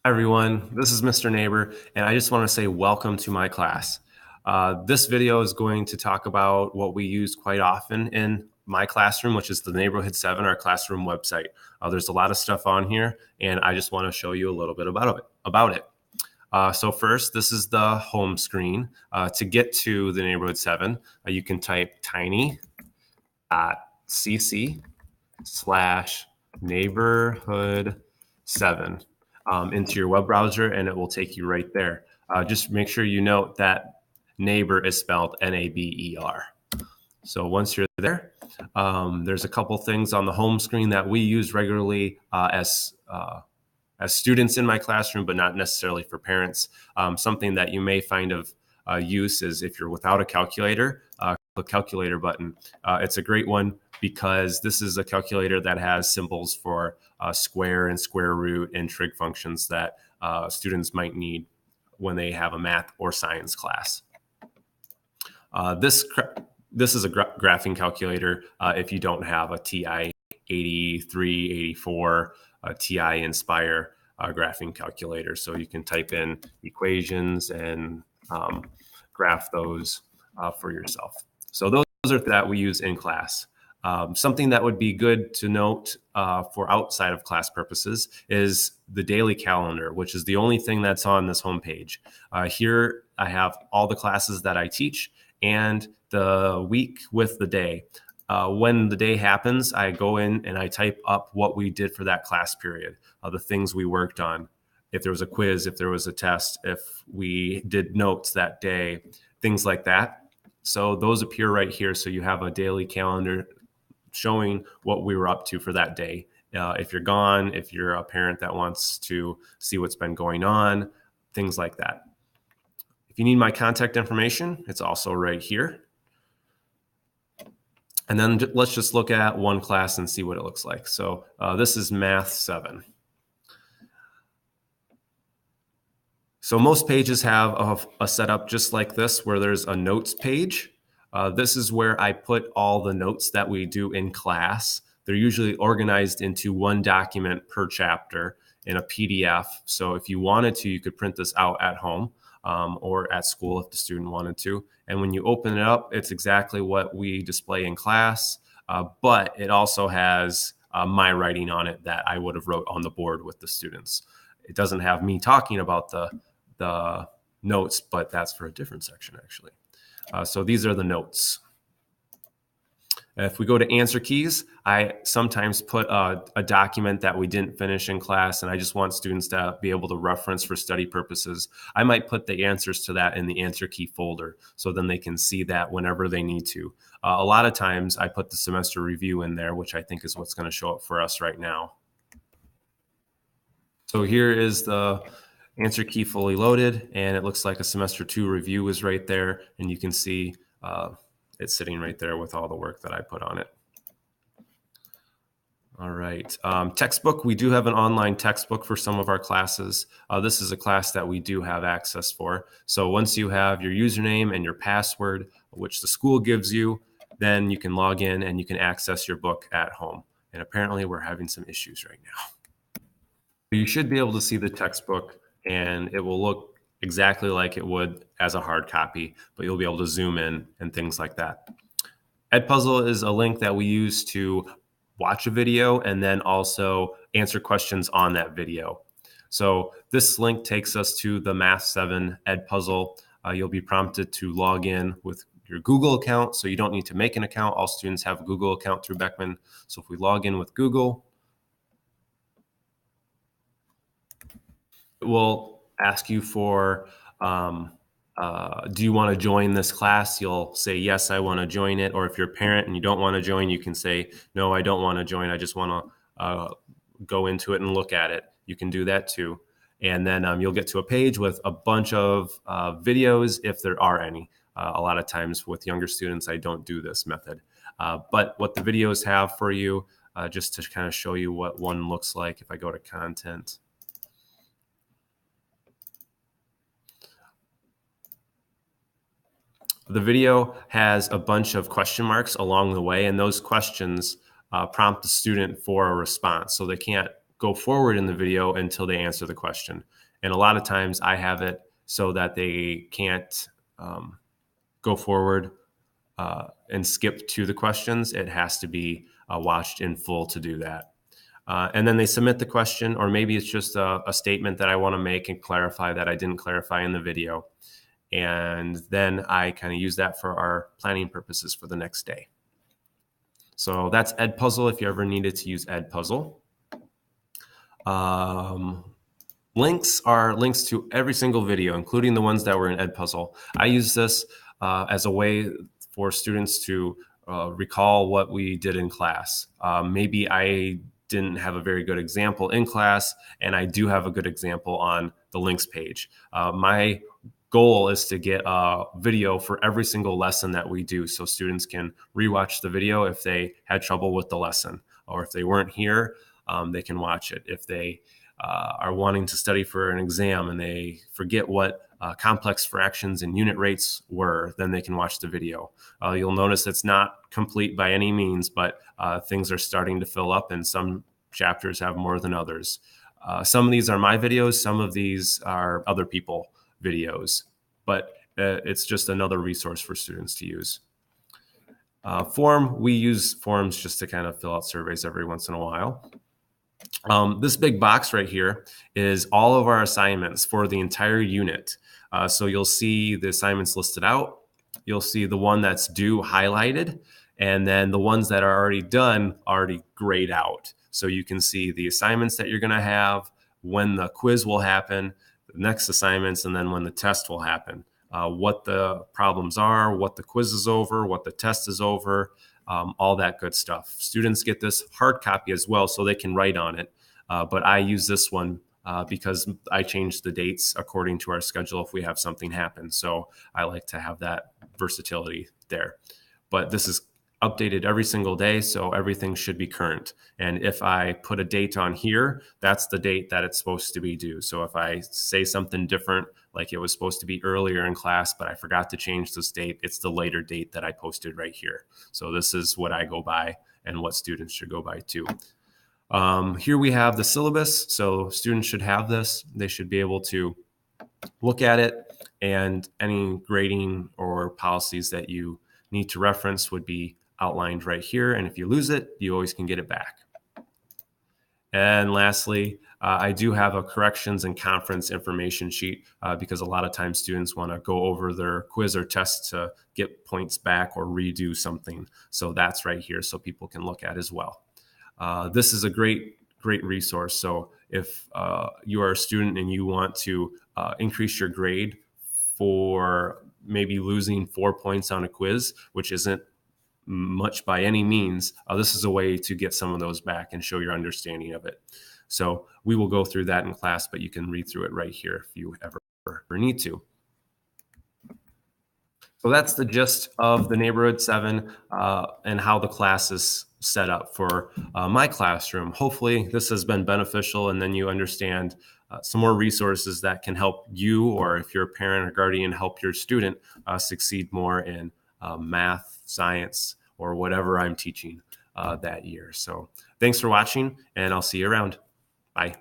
Hi, everyone. This is Mr. Neighbor, and I just want to say welcome to my class. This video is going to talk about what we use quite often in my classroom, which is the Neighborhood 7, our classroom website. There's a lot of stuff on here, and I just want to show you a little bit about it. So first, this is the home screen. To get to the Neighborhood 7, you can type tiny.cc/neighborhood7 into your web browser, and it will take you right there. Just make sure you note that neighbor is spelled N-A-B-E-R. So once you're there, there's a couple things on the home screen that we use regularly as students in my classroom, but not necessarily for parents. Something that you may find of use is if you're without a calculator, the calculator button. It's a great one because this is a calculator that has symbols for square and square root and trig functions that students might need when they have a math or science class. This is a graphing calculator if you don't have a TI 83, 84, TI Nspire graphing calculator. So you can type in equations and graph those for yourself. So those are that we use in class. Something that would be good to note for outside of class purposes is the daily calendar, which is the only thing that's on this homepage. Here I have all the classes that I teach and the week with the day. When the day happens, I go in and I type up what we did for that class period, the things we worked on. If there was a quiz, if there was a test, if we did notes that day, things like that. So those appear right here. So you have a daily calendar showing what we were up to for that day. If you're gone, if you're a parent that wants to see what's been going on, things like that. If you need my contact information, it's also right here. And then let's just look at one class and see what it looks like. So this is Math 7. So most pages have a setup just like this, where there's a notes page. This is where I put all the notes that we do in class. They're usually organized into one document per chapter in a PDF. So if you wanted to, you could print this out at home or at school if the student wanted to. And when you open it up, it's exactly what we display in class, but it also has my writing on it that I would have wrote on the board with the students. It doesn't have me talking about the notes, but that's for a different section actually. So these are the notes. If we go to answer keys, I sometimes put a document that we didn't finish in class and I just want students to be able to reference for study purposes. I might put the answers to that in the answer key folder so then they can see that whenever they need to. A lot of times I put the semester review in there, which I think is what's going to show up for us right now. So here is the answer key fully loaded, and it looks like a semester 2 review is right there, and you can see it's sitting right there with all the work that I put on it. All right, textbook. We do have an online textbook for some of our classes. This is a class that we do have access for. So once you have your username and your password, which the school gives you, then you can log in and you can access your book at home. And apparently we're having some issues right now. You should be able to see the textbook and it will look exactly like it would as a hard copy, but you'll be able to zoom in and things like that. Edpuzzle is a link that we use to watch a video and then also answer questions on that video. So this link takes us to the Math 7 Edpuzzle. You'll be prompted to log in with your Google account, so you don't need to make an account. All students have a Google account through Beckman. So if we log in with Google, it will ask you for, do you want to join this class? You'll say, yes, I want to join it. Or if you're a parent and you don't want to join, you can say, no, I don't want to join. I just want to go into it and look at it. You can do that too. And then you'll get to a page with a bunch of videos, if there are any. A lot of times with younger students, I don't do this method. But what the videos have for you, just to kind of show you what one looks like, if I go to content. The video has a bunch of question marks along the way, and those questions prompt the student for a response. So they can't go forward in the video until they answer the question. And a lot of times I have it so that they can't go forward and skip to the questions. It has to be watched in full to do that. And then they submit the question, or maybe it's just a statement that I want to make and clarify that I didn't clarify in the video. And then I kind of use that for our planning purposes for the next day. So that's Edpuzzle if you ever needed to use Edpuzzle. Links are links to every single video, including the ones that were in Edpuzzle. I use this as a way for students to recall what we did in class. Maybe I didn't have a very good example in class, and I do have a good example on the links page. My goal is to get a video for every single lesson that we do, so students can rewatch the video if they had trouble with the lesson, or if they weren't here, they can watch it. If they are wanting to study for an exam and they forget what complex fractions and unit rates were, then they can watch the video. You'll notice it's not complete by any means, but things are starting to fill up, and some chapters have more than others. Some of these are my videos, some of these are other people videos, but it's just another resource for students to use. We use forms just to kind of fill out surveys every once in a while. This big box right here is all of our assignments for the entire unit. So you'll see the assignments listed out. You'll see the one that's due highlighted, and then the ones that are already done already grayed out. So you can see the assignments that you're going to have, when the quiz will happen, the next assignments, and then when the test will happen. What the problems are, what the quiz is over, what the test is over, all that good stuff. Students get this hard copy as well, so they can write on it. But I use this one because I change the dates according to our schedule if we have something happen. So I like to have that versatility there. But this is updated every single day, so everything should be current. And if I put a date on here, that's the date that it's supposed to be due. So if I say something different, like it was supposed to be earlier in class, but I forgot to change this date, it's the later date that I posted right here. So this is what I go by and what students should go by too. Here we have the syllabus. So students should have this. They should be able to look at it, and any grading or policies that you need to reference would be outlined right here. And if you lose it, you always can get it back. And lastly, I do have a corrections and conference information sheet because a lot of times students want to go over their quiz or test to get points back or redo something. So that's right here so people can look at as well. This is a great resource. So if you are a student and you want to increase your grade for maybe losing 4 points on a quiz, which isn't much by any means, this is a way to get some of those back and show your understanding of it. So we will go through that in class, but you can read through it right here if you ever need to. So that's the gist of the Neighborhood 7 and how the class is set up for my classroom. Hopefully this has been beneficial, and then you understand some more resources that can help you, or if you're a parent or guardian, help your student succeed more in math, science, or whatever I'm teaching that year. So thanks for watching, and I'll see you around. Bye.